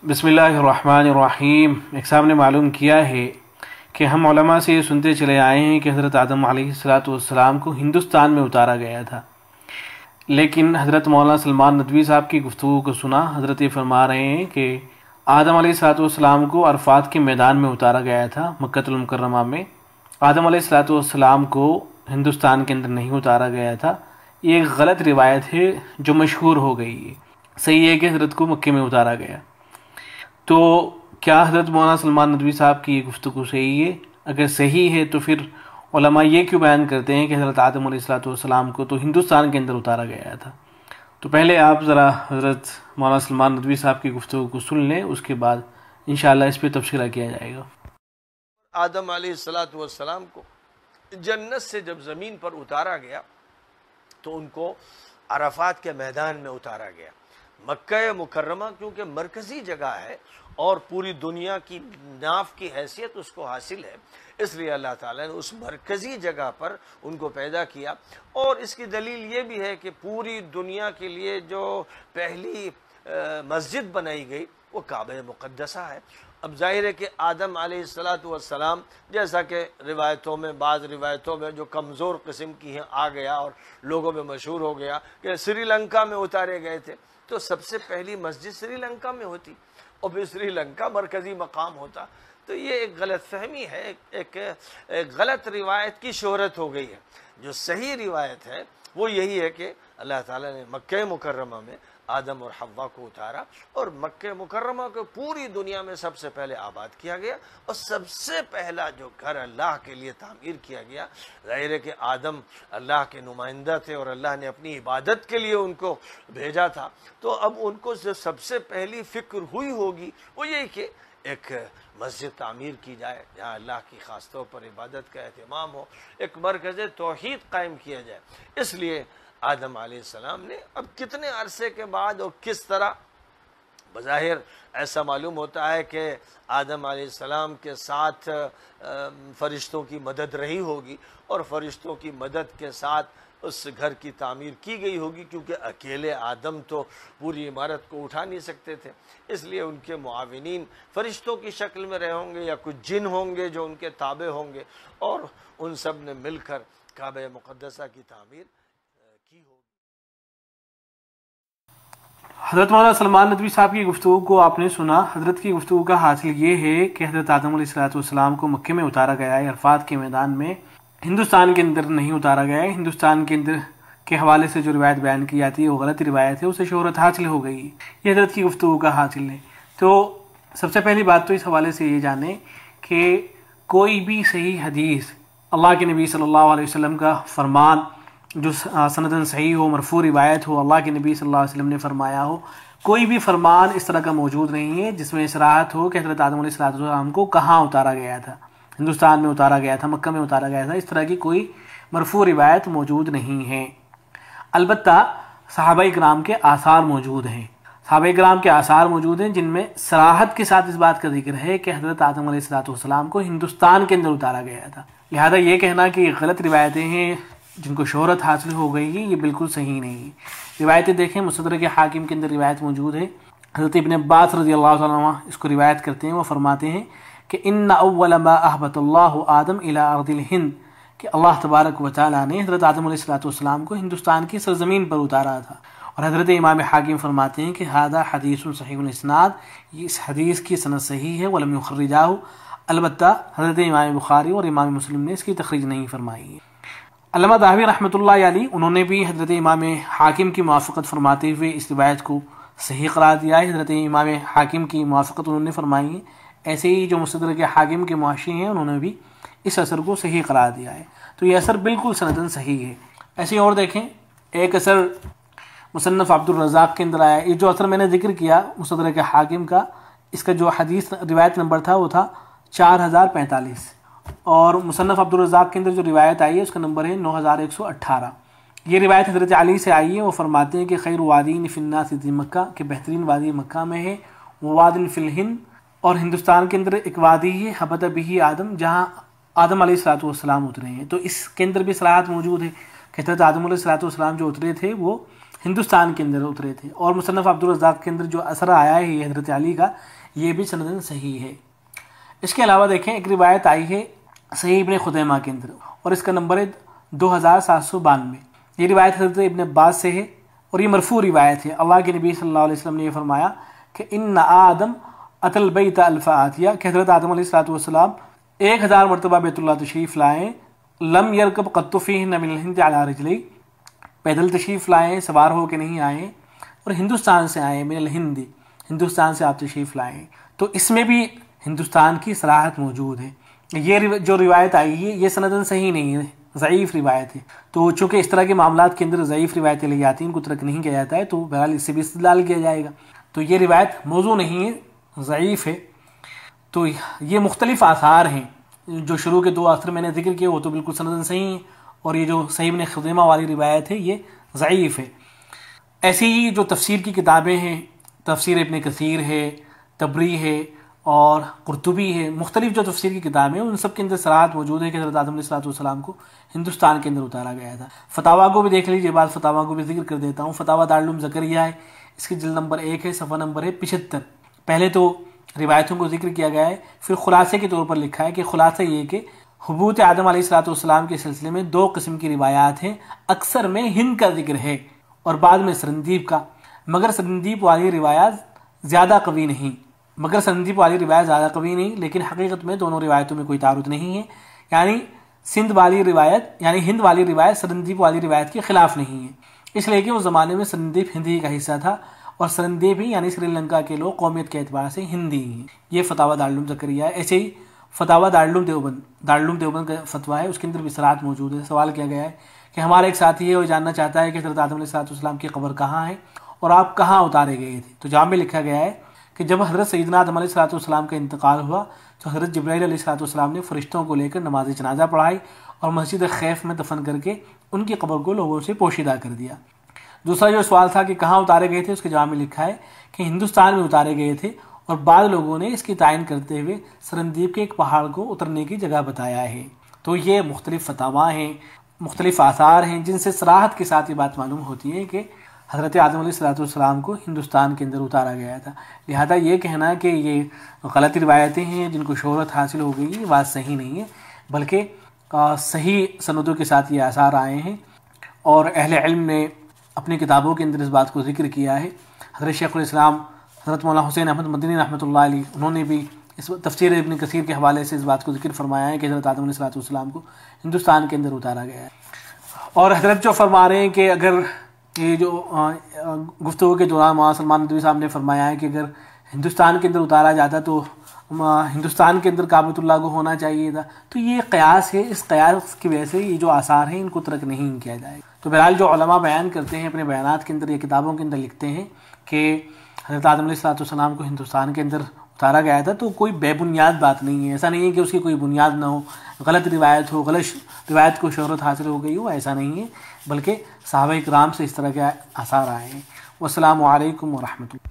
बिस्मिल्लाहिर्रहमानिर्रहीम। एक साहब ने मालूम किया है कि हम उलमा से ये सुनते चले आए हैं कि हज़रत आदम अलैहिस्सलाम को हिंदुस्तान में उतारा गया था, लेकिन हज़रत मौलाना सलमान नदवी साहब की गुफ्तगू को सुना। हज़रत ये फरमा रहे हैं कि आदम अलैहिस्सलाम को अरफात के मैदान में उतारा गया था, मक्कतुल मुकर्रमा में। आदम अलैहिस्सलाम को हिंदुस्तान के अंदर नहीं उतारा गया था। ये एक गलत रिवायत है जो मशहूर हो गई है। सही है कि हज़रत को मक्के में उतारा गया। तो क्या हज़रत मौलाना सलमान नदवी साहब की ये गुफ्तगू सही है? अगर सही है तो फिर उलमा ये क्यों बयान करते हैं कि हज़रत आदम अलैहिस्सलाम को तो हिंदुस्तान के अंदर उतारा गया था? तो पहले आप ज़रा हज़रत मौलाना सलमान नदवी साहब की गुफ्तगू को सुन लें, उसके बाद इंशाअल्लाह इस पर तबसरा किया जाएगा। आदम अलैहिस्सलाम को जन्नत से जब ज़मीन पर उतारा गया तो उनको अरफात के मैदान में उतारा गया। मक्का मुकर्रमा क्योंकि मरकज़ी जगह है और पूरी दुनिया की नाफ की हैसियत उसको हासिल है, इसलिए अल्लाह ताला ने उस मरकज़ी जगह पर उनको पैदा किया। और इसकी दलील ये भी है कि पूरी दुनिया के लिए जो पहली मस्जिद बनाई गई वो काबा मुक़द्दसा है। अब जाहिर है कि आदम अलैहिस्सलाम जैसा कि रिवायतों में, बाज़ रिवायतों में जो कमज़ोर किस्म की हैं आ गया और लोगों में मशहूर हो गया कि श्रीलंका में उतारे गए थे, तो सबसे पहली मस्जिद श्रीलंका में होती और फिर श्रीलंका मरकज़ी मकाम होता। तो ये एक गलत फहमी है, एक गलत रिवायत की शोहरत हो गई है। जो सही रिवायत है वो यही है कि अल्लाह ताला ने मक्का मुकर्रमा में आदम और हव्वा को उतारा और मक्का मुकर्रमा को पूरी दुनिया में सबसे पहले आबाद किया गया और सबसे पहला जो घर अल्लाह के लिए तामीर किया गया। ज़ाहिर है कि आदम अल्लाह के नुमाइंदा थे और अल्लाह ने अपनी इबादत के लिए उनको भेजा था, तो अब उनको जो सबसे पहली फ़िक्र हुई होगी वो यही कि एक मस्जिद तामीर की जाए जहाँ अल्लाह की ख़ास तौर पर इबादत का एहतमाम हो, एक मरकज़ तौहीद कायम किया जाए। इसलिए आदम अलैहिस्सलाम ने अब कितने अरसे के बाद और किस तरह, बज़ाहिर ऐसा मालूम होता है कि आदम अलैहिस्सलाम के साथ फ़रिश्तों की मदद रही होगी और फ़रिश्तों की मदद के साथ उस घर की तामीर की गई होगी, क्योंकि अकेले आदम तो पूरी इमारत को उठा नहीं सकते थे। इसलिए उनके मुआविनीन फ़रिश्तों की शक्ल में रहे होंगे या कुछ जिन होंगे जो उनके ताबे होंगे और उन सब ने मिलकर काबा मुक़द्दसा की तामीर की होगी। हज़रत मौलाना सलमान नदवी साहब की गुफ्तगू को आपने सुना। हज़रत की गुफ्तगू का हासिल ये है कि हज़रत आदम अलैहिस्सलाम को मक्के में उतारा गया है, अरफात के मैदान में, हिंदुस्तान के अंदर नहीं उतारा गया है। हिंदुस्तान के अंदर के हवाले से जो रिवायत बयान की जाती है वो गलत रिवायत है, उसे शोहरत हासिल हो गई। ये हज़रत की गुफ्तगू का हासिल है। तो सबसे पहली बात तो इस हवाले से ये जाने कि कोई भी सही हदीस, अल्लाह के नबी सल्लल्लाहु अलैहि वसल्लम का फरमान जो सनदन सही हो, मरफू रिवायत हो, अल्लाह के नबी सल्लल्लाहु अलैहि वसल्लम ने फरमाया हो, कोई भी फरमान इस तरह का मौजूद नहीं है जिसमें इसराहत हो कि हज़रत आदम अलैहिस्सलाम को कहाँ उतारा गया था, हिंदुस्तान में उतारा गया था, मक्का में उतारा गया था। इस तरह की कोई मरफू रिवायत मौजूद नहीं है। अलबत्ता सहाबाए किराम के आसार मौजूद हैं, सहाबाए किराम के आसार मौजूद हैं जिनमें सराहत के साथ इस बात का जिक्र है कि हज़रत आदम अलैहिस्सलाम को हिंदुस्तान के अंदर उतारा गया था। लिहाजा ये कहना कि गलत रिवायतें हैं जिनको शोहरत हासिल हो गई है, ये बिल्कुल सही नहीं है। रिवायतें देखें, मुस्तदरक हाकिम के अंदर रिवायत मौजूद है। हज़रत इब्न अब्बास रज़ियल्लाहु तआला अन्हुमा इसको रिवायत करते हैं। वो फरमाते हैं कि इन्ना अव्वल मा अहबतल्लाहु आदम इला अर्दिल हिंद, कि अल्लाह तबारक व तआला ने हज़रत आदम अलैहिस्सलाम को हिंदुस्तान की सरजमीन पर उतारा था। और हज़रत इमाम हाकिम फरमाते हैं कि हादा हदीसुन सहीहुल इस्नाद, इस हदीस की सनद सही है, वलम युखर्रिजाहु, अलबत्ता हज़रत इमाम बुखारी और इमाम मुस्लिम ने इसकी तखरीज नहीं फरमाई है। अल्लामा दाहवी रहमतुल्लाह अलैहि उन्होंने भी हज़रत इमाम हाकिम की मुवाफ़क़त फरमाते हुए इस रिवायत को सही करार दिया है। हज़रत इमाम हाकिम की मुवाफ़क़त उन्होंने फरमाई है। ऐसे ही जो मुस्तदरक हाकिम के मुआशी हैं उन्होंने भी इस असर को सही करार दिया है। तो ये असर बिल्कुल सनदन सही है। ऐसे और देखें, एक असर मुसन्नफ़ अब्दुल रज़्ज़ाक़ के अंदर आया। ये जो असर मैंने जिक्र किया मुस्तदरक हाकिम का, इसका जो हदीस रिवायत नंबर था वो था 4045 और मुसन्नफ़ अब्दुल रज़्ज़ाक़ के अंदर जो रिवायत आई है उसका नंबर है 9118। ये रिवायत हज़रत अली से आई है। वो फरमाते हैं कि खैर वादीन फिन्नास मक्का, के बेहतरीन वादी मक्का में है, वो वादिन फिल हिंद, और हिंदुस्तान के अंदर एक वादी है हबत बिही आदम, जहाँ आदम अलैहिस्सलाम उतरे हैं। तो इसके अंदर भी सराहत मौजूद है कि हज़रत आदम अलैहिस्सलाम जो उतरे थे वो ہندوستان کے اندر اترے تھے، اور مصنف عبدالرزاق کے اندر جو اثر آیا ہے یہ حضرت علی کا، یہ بھی سندن صحیح ہے۔ اس کے علاوہ دیکھیں ایک روایت آئی ہے صحیح ابن خزیمہ کے اندر، اور اس کا نمبر ہے 2792۔ یہ روایت حضرت ابن عباس سے ہے اور یہ مرفوع روایت ہے۔ اللہ کے نبی صلی اللہ علیہ وسلم نے یہ فرمایا کہ ان آدم اتى البیت الف آتیہ، کہ حضرت آدم علیہ السلام 1000 مرتبہ بیت اللہ تشریف لائیں، لم یرکب قط فیہن من الہند علی رجلی، پیدل تشریف لائیں، سوار ہو کے نہیں آئے، اور ہندوستان سے آئے، من الہند، ہندوستان سے آپ تشریف لائیں۔ تو اس میں بھی ہندوستان کی صراحت موجود ہے۔ یہ جو روایت آئی ہے یہ سندن صحیح نہیں ہے، ضعیف روایت ہے۔ تو چونکہ اس طرح کے معاملات کے اندر ضعیف روایتیں لی جاتی ہیں، ان کو ترک نہیں کیا جاتا ہے، تو بہرحال اس سے بھی استدلال کیا جائے گا۔ تو یہ روایت موضوع نہیں ہے، ضعیف ہے۔ تو یہ مختلف آثار ہیں، جو شروع کے 2 آثار میں نے ذکر کیے وہ تو بالکل سندن صحیح ہیں، اور یہ جو صحیح ابن خزیمہ والی روایت ہے یہ ضعیف ہے۔ ایسی ہی جو تفسیر کی کتابیں ہیں، تفسیر ابن کثیر ہے، تبری ہے اور قرطبی ہے، مختلف جو تفسیر کی کتابیں ہیں ان سب کے اندر صراحت موجود ہے کہ حضرت آدم علیہ السلام کو ہندوستان کے اندر اتارا گیا تھا۔ فتاویٰ کو بھی دیکھ لیجیے، بعض فتاویٰ کو بھی ذکر کر دیتا ہوں۔ فتاویٰ دارالعلوم زکریا ہے، اس کی جلد نمبر 1 ہے، صفحہ نمبر ہے 75۔ پہلے تو روایتوں کو ذکر کیا گیا ہے، پھر خلاصے کے طور پر لکھا ہے کہ خلاصہ یہ کہ حبوط آدم علیہ السلام کے سلسلے میں 2 قسم کی روایات ہیں، اکثر میں ہند کا ذکر ہے اور بعد میں سرندیپ کا، مگر سرندیپ والی روایات زیادہ قوی نہیں، لیکن حقیقت میں دونوں روایتوں میں کوئی تعارض نہیں ہے، یعنی ہند والی روایت سرندیپ والی روایت کے خلاف نہیں ہے، اس لیے کہ اس زمانے میں سرندیپ ہندی کا حصہ تھا، اور سرندیپ ہی یعنی سری لنکا کے لوگ قومیت کے اعتبار سے ہندی ہیں۔ یہ فتاویٰ دارالعلوم زکریا ہے۔ ایسے ہی فتاویٰ دارالعلوم دیوبند کا فتویٰ ہے، اس کے اندر بھی صراحت موجود ہے۔ سوال کیا گیا ہے کہ ہمارا ایک ساتھی ہے وہ جاننا چاہتا ہے کہ حضرت آدم علیہ السلام کی قبر کہاں ہے اور آپ کہاں اتارے گئے تھے؟ تو جواب میں لکھا گیا ہے کہ جب حضرت سیدنا آدم علیہ السلام کا انتقال ہوا تو حضرت جبرائیل علیہ السلام نے فرشتوں کو لے کر نماز جنازہ پڑھائی اور مسجد خیف میں دفن کر کے ان کی قبر کو لوگوں سے پوشیدہ کر دیا۔ دوسرا جو سوال تھا کہ کہاں اتارے گئے تھے، اس کے جواب میں لکھا ہے کہ ہندوستان میں اتارے گئے تھے، اور بعض لوگوں نے اس کی تعین کرتے ہوئے سرندیپ کے ایک پہاڑ کو اترنے کی جگہ بتایا ہے۔ تو یہ مختلف فتاویٰ ہیں، مختلف آثار ہیں جن سے صراحت کے ساتھ یہ بات معلوم ہوتی ہے کہ حضرت آدم علیہ السلام کو ہندوستان کے اندر اتارا گیا تھا۔ لہذا یہ کہنا کہ یہ غلط روایتیں ہیں جن کو شہرت حاصل ہو گئی، یہ بات صحیح نہیں ہے، بلکہ صحیح سندوں کے ساتھ یہ آثار آئے ہیں، اور اہل علم نے اپنی کتابوں کے اندر اس بات کو ذکر کیا ہے۔ حضرت شیخ الاسلام حضرت مولانا حسین احمد مدنی رحمۃ اللہ علیہ، انہوں نے بھی اس تفسیر ابن کثیر کے حوالے سے اس بات کو ذکر فرمایا ہے کہ حضرت آدم علیہ السلام کو ہندوستان کے اندر اتارا گیا ہے۔ اور حضرت جو فرما رہے ہیں کہ اگر یہ جو گفتگو کے دوران مولانا سلمان ندوی صاحب نے فرمایا ہے کہ اگر ہندوستان کے اندر اتارا جاتا تو ہندوستان کے اندر کعبۃ اللہ کو ہونا چاہیے تھا، تو یہ قیاس ہے، اس قیاس کی وجہ سے یہ جو آثار ہیں ان کو ترک نہیں کیا جائے گا۔ تو بہرحال جو علماء بیان کرتے ہیں اپنے بیانات کے اندر یا کتابوں کے اندر لکھتے ہیں کہ حضرت آدم علیہ السلام کو ہندوستان کے اندر اتارا گیا تھا، تو کوئی بے بنیاد بات نہیں ہے، ایسا نہیں ہے کہ اس کی کوئی بنیاد نہ ہو، غلط روایت ہو، غلط روایت کو شہرت حاصل ہو گئی ہو، ایسا نہیں ہے، بلکہ صحابہ کرام سے اس طرح کے آثار آئے ہیں۔ والسلام علیکم ورحمۃ اللہ۔